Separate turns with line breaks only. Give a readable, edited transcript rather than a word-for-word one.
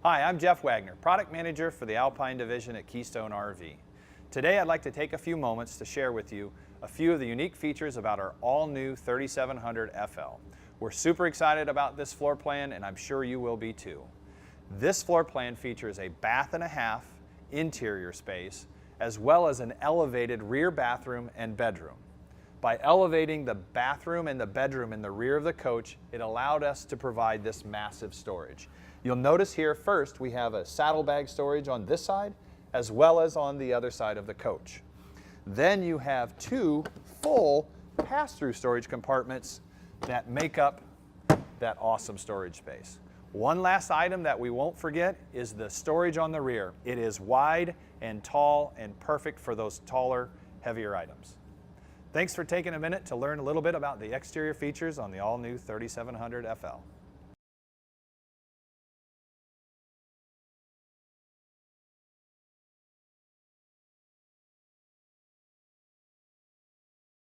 Hi, I'm Jeff Wagner, Product Manager for the Alpine Division at Keystone RV. Today I'd like to take a few moments to share with you a few of the unique features about our all-new 3700 FL. We're super excited about this floor plan, and I'm sure you will be too. This floor plan features a bath and a half interior space, as well as an elevated rear bathroom and bedroom. By elevating the bathroom and the bedroom in the rear of the coach, it allowed us to provide this massive storage. You'll notice here first we have a saddlebag storage on this side as well as on the other side of the coach. Then you have two full pass-through storage compartments that make up that awesome storage space. One last item that we won't forget is the storage on the rear. It is wide and tall and perfect for those taller, heavier items. Thanks for taking a minute to learn a little bit about the exterior features on the all-new 3700 FL.